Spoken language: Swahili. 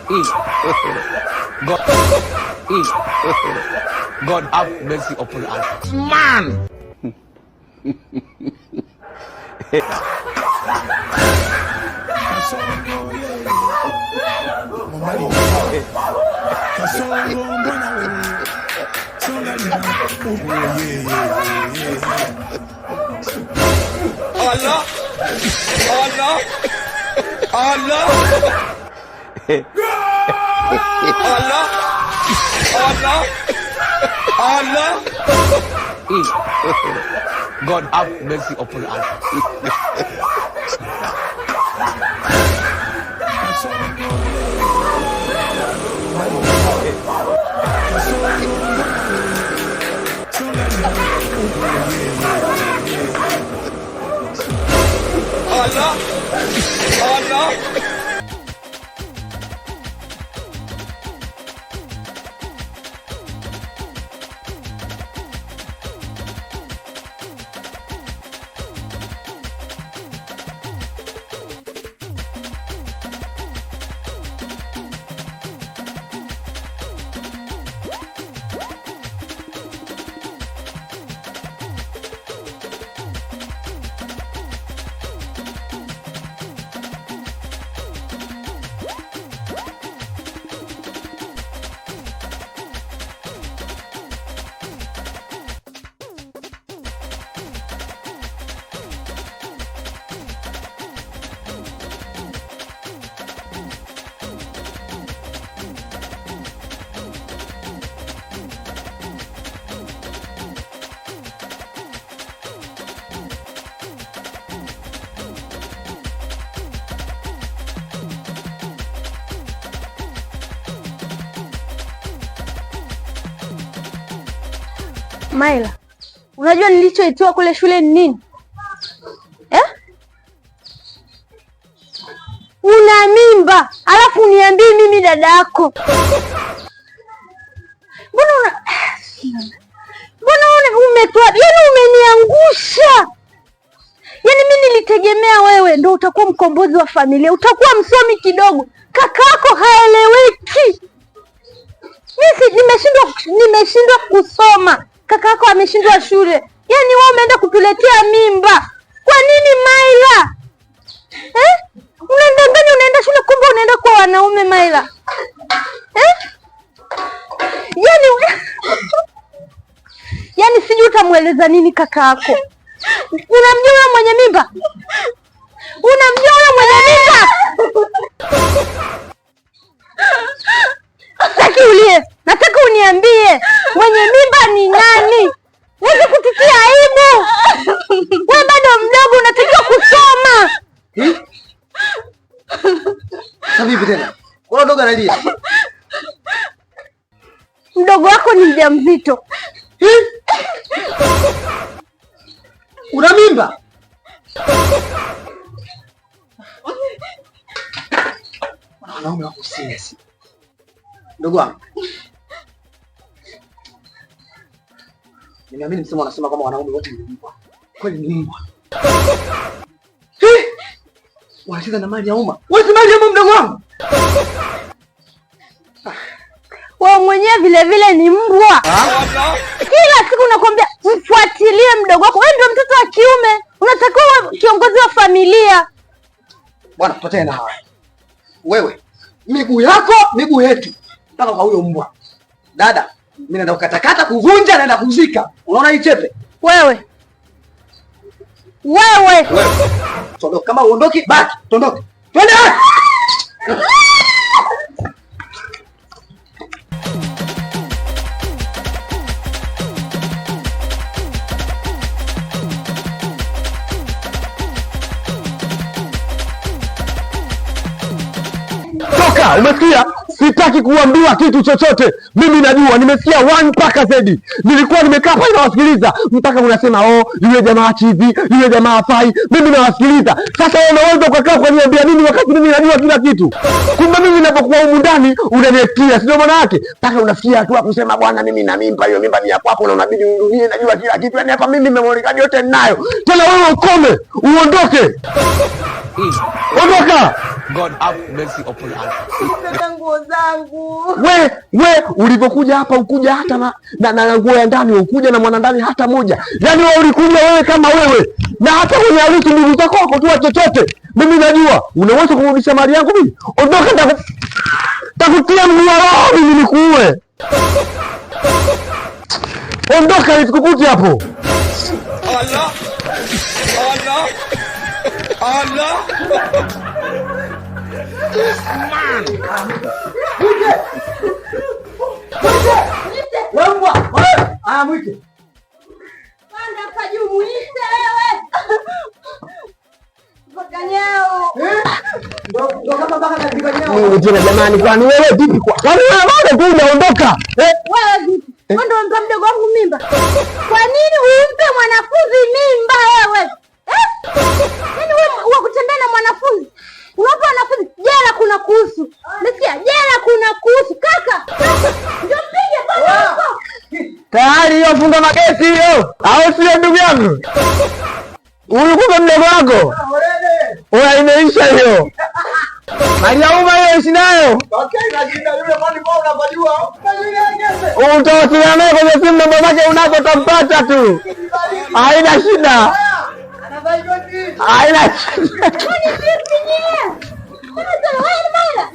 God, God have mercy upon us. Man! Allah! Allah! Allah! Allah! Allah! Allah! God have mercy upon us. Allah! Allah! Maila, unajua nilichoitoa kule shule ni nini? Una mimba, alafu uniambie mimi dada yako. Mbona umetoa? Yaani umeniangusha. Yaani mimi nilitegemea wewe ndio utakuwa mkombozi wa familia, utakuwa msomi kidogo. Kakako haeleweki. Mimi nimeshindwa kusoma. Kaka yako ameshindwa shule. Yaani wewe umeenda kutuletea mimba. Kwa nini Maila? Unaendanganya unaenda shule kumbe unaenda kwa wanaume Maila. Yaani sijui utamweleza nini kaka yako. Unamjua yule mwenye mimba? Unamjua yule mwenye mimba? Sitaki ulie. Nataka uniambie mwenye mimba ni nani? Wewe kututia aibu. Wewe bado mdogo unatakiwa kusoma. Vipi tena? Kuna dogo analia. Mdogo wako ni mjamzito. Una mimba? Wanaume wako serious. Ndugu wangu. Nimeamini msemo anasema kama wanaume wote ni mbwa. Kweli ni mbwa. Wanacheza na mali ya umma. Wewe mali ya umma mdogo wangu. Wewe mwenyewe vile vile ni mbwa. Kila siku nakwambia mfuatilie mdogo wako. Wewe ndio mtoto wa kiume. Unatakiwa kiongozi wa familia. Bwana tutoe na hawa. Wewe miguu yako, miguu yetu. Mpaka kwa huyo mbwa. Dada, mimi naenda kukatakata, kuvunja, naenda kuzika. Unaona hii chepe? Wewe. Tondoka, kama uondoki, baki, tondoka. Twende. Toka, umesikia? Sitaki kuambiwa kitu chochote. Mimi najua, nimesikia 1 mpaka Z. Nilikuwa nimekaa pale nawasikiliza mpaka unasema yule jamaa chizi, yule jamaa hafai. Mimi nawasikiliza. Sasa wewe unaweza ukakaa kwa niambia nini wakati mimi najua kila kitu? Kumbe mimi ninapokuwa humu ndani unanitia, sio maana yake. Mpaka unafikia tu kusema bwana mimi na mimba, hiyo mimba ni yako hapo na unabidi unirudie, najua kila kitu. Yaani hapa mimi memory card yote ninayo. Tena wewe ukome, uondoke. in. Ondoka. God have mercy upon us. Nguo zangu. We ulivyokuja hapa ukuja hata na nguo ya ndani, ukuja na mwana ndani hata moja. Yaani wewe ulikuja wewe kama wewe. Na hata kwenye harusi ndugu zako wako tu chochote. Mimi najua unaweza kurudisha mali yangu mimi. Ondoka, takutia mguu wa roho mimi nikuue. Ondoka nisikukute hapo. Allah. Allah. Allah. Mwite. Panda hapa juu muite wewe. Nganyao. Ndio kama mpaka na nganyao. Tena jamani, kwani wewe vipi? Kwani wewe bado tu unaondoka? Wewe vipi? Wewe ndio mpa mdogo wangu mimba. Kwa nini umpe mwanafunzi mimba wewe? Yaani wewe kutembea na mwanafunzi? Unapa wanafunzi jela kuna kuhusu. Nasikia jela kuna kuhusu. Kaka. Ndio mpige baba. Tayari hiyo funga mageti hiyo. Au sio ndugu yangu? Huyu kumbe mdogo wako. Oya imeisha hiyo. Mariauma hiyo ishi nayo. Okay, najina yule kwani kwa unapajua. Utawasiliana naye kwenye simu, namba yake unazo utampata tu. Haina shida. Haina shida. Kwani sisi ni? Kwani wewe ni mwana?